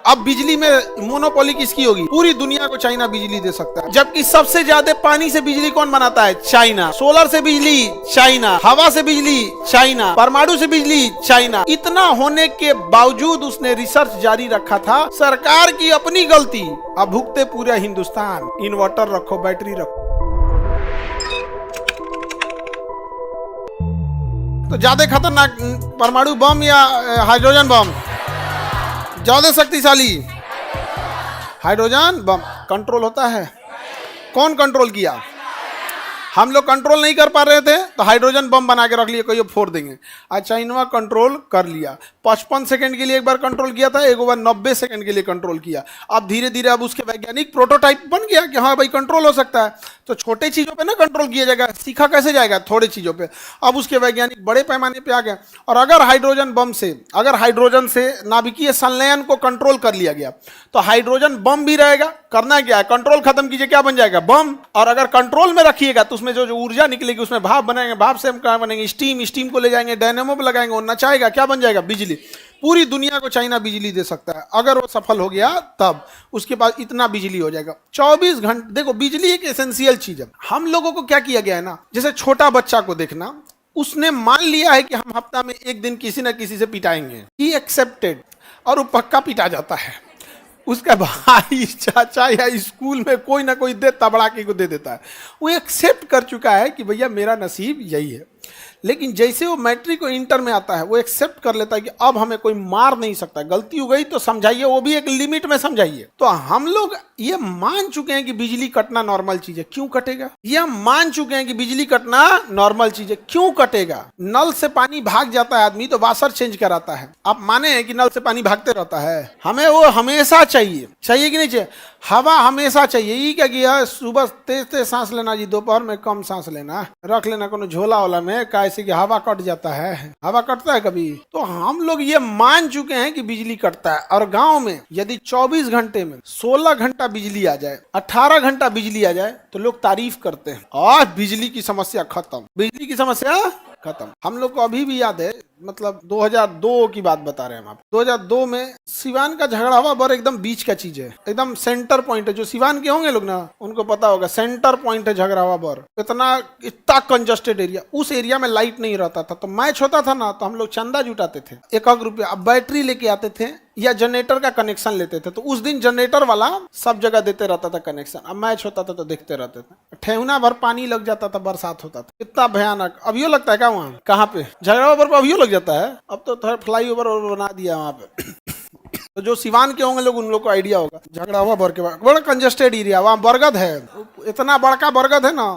अब बिजली में मोनोपोली किसकी होगी? पूरी दुनिया को चाइना बिजली दे सकता है, जबकि सबसे ज्यादा पानी से बिजली कौन बनाता है? चाइना। सोलर से बिजली चाइना, हवा से बिजली चाइना, परमाणु से बिजली चाइना। इतना होने के बावजूद उसने रिसर्च जारी रखा था। सरकार की अपनी गलती, अब भुगते पूरा हिंदुस्तान। इन्वर्टर रखो, बैटरी रखो। तो ज्यादा खतरनाक परमाणु बम या हाइड्रोजन बम? ज्यादा शक्तिशाली हाइड्रोजन बम। कंट्रोल होता है? कौन कंट्रोल किया? हम लोग कंट्रोल नहीं कर पा रहे थे तो हाइड्रोजन बम बना के रख लिए, कोई फोड़ देंगे। आज चाइना कंट्रोल कर लिया। 55 सेकंड के लिए एक बार कंट्रोल किया था, एक बार 90 सेकंड के लिए कंट्रोल किया। अब धीरे धीरे अब उसके वैज्ञानिक प्रोटोटाइप बन गया कि हाँ भाई कंट्रोल हो सकता है। तो छोटे चीजों पे ना कंट्रोल किया जाएगा, सीखा कैसे जाएगा? थोड़े चीजों पे। अब उसके वैज्ञानिक बड़े पैमाने पे आ गए। और अगर हाइड्रोजन से नाभिकीय संलयन को कंट्रोल कर लिया गया तो हाइड्रोजन बम भी रहेगा। करना क्या है? कंट्रोल खत्म कीजिए, क्या बन जाएगा? बम। और अगर कंट्रोल में रखिएगा तो उसमें जो ऊर्जा निकलेगी उसमें भाप बनाएंगे, भाप से हम क्या बनेंगे? स्टीम को ले जाएंगे, डायनेमो पे लगाएंगे, वो नचाएगा, क्या बन जाएगा? बिजली। पूरी दुनिया को चाइना बिजली दे सकता है अगर वो सफल हो गया तब। उसके बाद इतना बिजली हो जाएगा 24 घंटे। देखो बिजली एक एसेंशियल चीज है। हम लोगों को क्या किया गया है ना, जैसे छोटा बच्चा को देखना, उसने मान लिया है कि हम हफ्ता में एक दिन किसी ना किसी से पिटाएंगे। ही एक्सेप्टेड, और वो पक्का पिटा जाता है। उसका भाई, चाचा या स्कूल में कोई ना कोई दे तबड़ाके को दे देता है। वो एक्सेप्ट कर चुका है कि भैया मेरा नसीब यही है। लेकिन जैसे वो मैट्रिक और इंटर में आता है वो एक्सेप्ट कर लेता है कि अब हमें कोई मार नहीं सकता, गलती हो गई तो समझाइए, वो भी एक लिमिट में समझाइए। तो हम लोग ये मान चुके हैं कि बिजली कटना नॉर्मल चीज है, क्यों कटेगा? ये हम मान चुके हैं कि बिजली कटना नॉर्मल चीज है, क्यों कटेगा? नल से पानी भाग जाता है आदमी तो वाशर चेंज कराता है। आप माने हैं कि नल से पानी भागते रहता है? हमें वो हमेशा चाहिए कि नहीं चाहिए? हवा हमेशा चाहिए। ये क्या किया? सुबह तेज तेज सांस लेना जी, दोपहर में कम सांस लेना, रख लेना कोनो झोला वाला में, कैसे कि हवा कट जाता है। हवा कटता है कभी? तो हम लोग ये मान चुके हैं कि बिजली कटता है। और गांव में यदि 24 घंटे में 16 घंटा बिजली आ जाए, 18 घंटा बिजली आ जाए तो लोग तारीफ करते हैं, और बिजली की समस्या खत्म, बिजली की समस्या खत्म। हम लोग को अभी भी याद है, मतलब 2002 की बात बता रहे हैं हम आप। 2002 में सिवान का झगड़ावा बर एकदम बीच का चीज है, एकदम सेंटर पॉइंट है। जो सिवान के होंगे लोग ना उनको पता होगा, सेंटर पॉइंट है झगड़ावा बर। इतना कंजस्टेड एरिया, उस एरिया में लाइट नहीं रहता था। तो मैच होता था ना तो हम लोग चंदा जुटाते थे, 1 रुपया। अब बैटरी लेके आते थे या जनरेटर का कनेक्शन लेते थे। तो उस दिन जनरेटर वाला सब जगह देते रहता था कनेक्शन। अब मैच होता था तो देखते रहते थे। ठेहुना भर पानी लग जाता था, बरसात होता था। कितना भयानक। अभियो लगता है क्या वहाँ? कहाँ पे? झगड़ावा पर अभियो लग जाता है। अब तो थोड़ा फ्लाई ओवर बना दिया वहाँ पे। तो जो सिवान के होंगे लोग, उन लोग को आइडिया होगा। झगड़ावा भर के बाद बड़ा कंजस्टेड एरिया, वहाँ बरगद है, इतना बड़का बरगद है ना,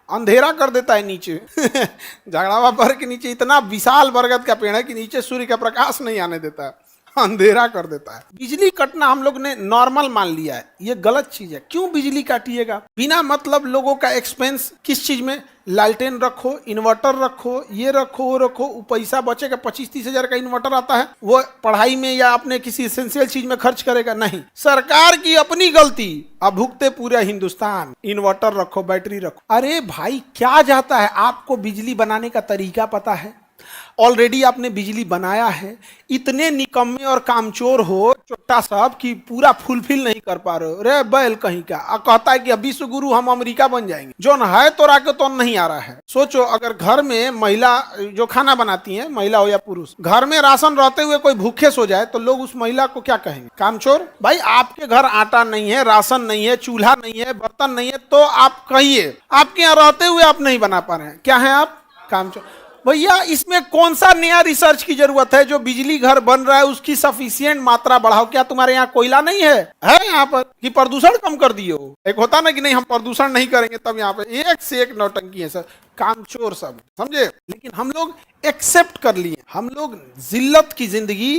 अंधेरा कर देता है नीचे। झगड़ावा भर के नीचे इतना विशाल बरगद का पेड़ है कि नीचे सूर्य का प्रकाश नहीं आने देता है, अंधेरा कर देता है। बिजली कटना हम लोग ने नॉर्मल मान लिया है, ये गलत चीज है। क्यों बिजली काटिएगा बिना मतलब? लोगों का एक्सपेंस किस चीज में? लालटेन रखो, इन्वर्टर रखो, ये रखो, वो रखो, पैसा बचेगा। 25-30 हजार का इन्वर्टर आता है, वो पढ़ाई में या अपने किसी एसेंशियल चीज में खर्च करेगा? नहीं। सरकार की अपनी गलती, अब भुगते पूरा हिंदुस्तान। इन्वर्टर रखो, बैटरी रखो। अरे भाई क्या जाता है? आपको बिजली बनाने का तरीका पता है? ऑलरेडी आपने बिजली बनाया है। इतने निकम्मे और कामचोर हो छोटा साहब कि पूरा फुलफिल नहीं कर पा रहे हो। रे बैल कहीं का। कहता है कि अब विश्व गुरु हम अमेरिका बन जाएंगे। जो न है तो राके तो नहीं आ रहा है। सोचो अगर घर में महिला जो खाना बनाती है, महिला हो या पुरुष, घर में राशन रहते हुए कोई भूखे सो जाए तो लोग उस महिला को क्या कहेंगे? कामचोर। भाई आपके घर आटा नहीं है, राशन नहीं है, चूल्हा नहीं है, बर्तन नहीं है, तो आप कहिए आपके यहाँ रहते हुए आप नहीं बना पा रहे हैं, क्या है आप? कामचोर। भैया इसमें कौन सा नया रिसर्च की जरूरत है? जो बिजली घर बन रहा है उसकी सफिशिएंट मात्रा बढ़ाओ। क्या तुम्हारे यहाँ कोयला नहीं है यहाँ पर कि प्रदूषण कम कर दिए हो? एक होता ना कि नहीं हम प्रदूषण नहीं करेंगे, तब यहाँ पे एक से एक नौटंकी है सर, कामचोर सब, समझे? लेकिन हम लोग एक्सेप्ट कर लिए। हम लोग जिल्लत की जिंदगी,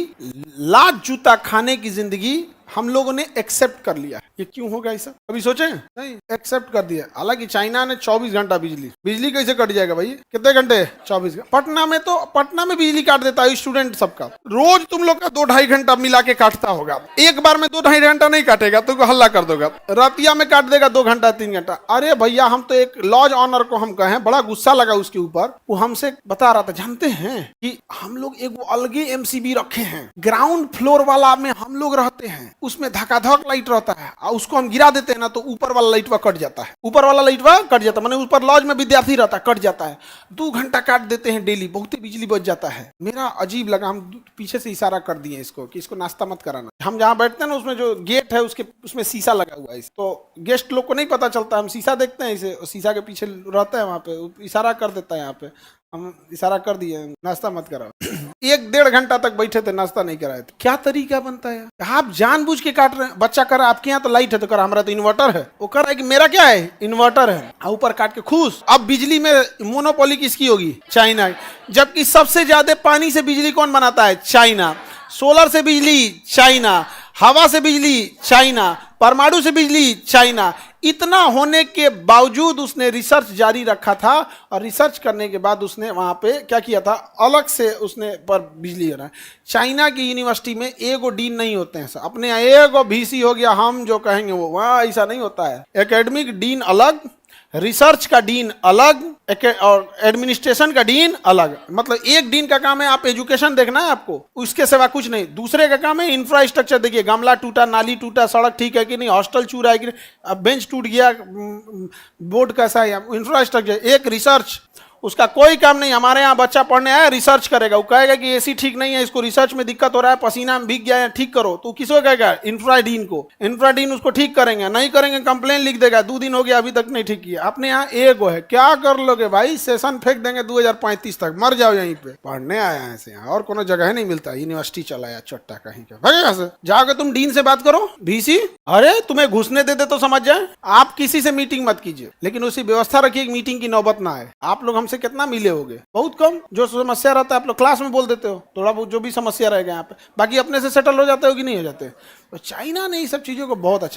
लात जूता खाने की जिंदगी हम लोगों ने एक्सेप्ट कर लिया। ये क्यों होगा ऐसा? कभी सोचे? नहीं, एक्सेप्ट कर दिया। हालांकि चाइना ने 24 घंटा बिजली कैसे कट जाएगा भाई? कितने घंटे? 24 घंटे। पटना में बिजली काट देता है स्टूडेंट सबका। रोज तुम लोग का 2-2.5 घंटा मिला के काटता होगा। एक बार में 2-2.5 घंटा नहीं काटेगा तो हल्ला कर दोगा, रतिया में काट देगा 2 घंटा 3 घंटा। अरे भैया हम तो एक लॉज ऑनर को हम कहें, बड़ा गुस्सा लगा उसके ऊपर, वो हमसे बता रहा था, जानते हैं कि हम लोग एक वो अलगे एमसीबी रखे हैं, ग्राउंड फ्लोर वाला में हम लोग रहते हैं, उसमें धकाधक लाइट रहता है, और उसको हम गिरा देते हैं ना तो ऊपर वाला लाइटवा कट जाता है, ऊपर वाला लाइटवा कट जाता है, माने ऊपर लॉज में विद्यार्थी रहता है, कट जाता है, 2 घंटा काट देते हैं डेली, बहुत ही बिजली बच जाता है। मेरा अजीब लगा, हम पीछे से इशारा कर दिए इसको कि इसको नाश्ता मत कराना। हम जहाँ बैठते हैं ना उसमें जो गेट है उसमें शीशा लगा हुआ है, तो गेस्ट लोग को नहीं पता चलता, हम शीशा देखते हैं इसे, शीशा के पीछे रहता है, वहाँ पे इशारा कर देता है, यहाँ पे हम इशारा कर दिए नाश्ता मत कराओ। 1-1.5 घंटा तक बैठे थे, नाश्ता नहीं कराए थे। क्या तरीका बनता है, आप जानबूझ के काट रहे हैं। बच्चा कर आपके यहाँ तो लाइट है, तो कर हमारा तो इन्वर्टर है, वो कर रहा है कि मेरा क्या है, इन्वर्टर है, ऊपर काट के खुश। अब बिजली में मोनोपोली किसकी होगी, चाइना, जबकि सबसे ज्यादा पानी से बिजली कौन बनाता है, चाइना, सोलर से बिजली चाइना, हवा से बिजली चाइना, परमाणु से बिजली चाइना। इतना होने के बावजूद उसने रिसर्च जारी रखा था, और रिसर्च करने के बाद उसने वहां पे क्या किया था, अलग से उसने पर बिजली है। चाइना की यूनिवर्सिटी में एगो डीन नहीं होते हैं, अपने यहाँ एगो VC हो गया, हम जो कहेंगे वो, वहां ऐसा नहीं होता है। एकेडमिक डीन अलग, रिसर्च का डीन अलग, और एडमिनिस्ट्रेशन का डीन अलग। मतलब एक डीन का काम है आप एजुकेशन देखना है आपको, उसके सिवा कुछ नहीं। दूसरे का काम है इंफ्रास्ट्रक्चर देखिए, गमला टूटा, नाली टूटा, सड़क ठीक है कि नहीं, हॉस्टल चूरा है कि नहीं, बेंच टूट गया, बोर्ड कैसा है, इंफ्रास्ट्रक्चर। एक रिसर्च, उसका कोई काम नहीं। हमारे यहाँ बच्चा पढ़ने आया, रिसर्च करेगा, वो कहेगा कि एसी ठीक नहीं है, इसको रिसर्च में दिक्कत हो रहा है, पसीना में भीग गया है, ठीक करो, तो किसको कहेगा, इंफ्राडीन को। इंफ्राडीन उसको ठीक करेंगे, नहीं करेंगे कंप्लेन लिख देगा, 2 दिन हो गया अभी तक नहीं ठीक किया। अपने यहाँ एगो है, क्या कर लोगे भाई, सेशन फेंक देंगे 2035 तक, मर जाओ यहीं पे। पढ़ने आया है ऐसे, और कोनो जगह नहीं मिलता, यूनिवर्सिटी चलाया चट्टा कहीं का, भागेगा से। जाओगे तुम डीन से बात करो, VC, अरे तुम्हें घुसने दे तो समझ जाए। आप किसी से मीटिंग मत कीजिए, लेकिन उसी व्यवस्था रखिए मीटिंग की नौबत ना आए। आप लोग हमसे कितना मिले होगे, बहुत कम। जो समस्या रहता है आप लोग क्लास में बोल देते हो, थोड़ा बहुत जो भी समस्या रहेगा यहाँ पे, बाकी अपने से सेटल हो जाते हो कि नहीं हो जाते। तो चाइना ने ये सब चीजों को बहुत अच्छा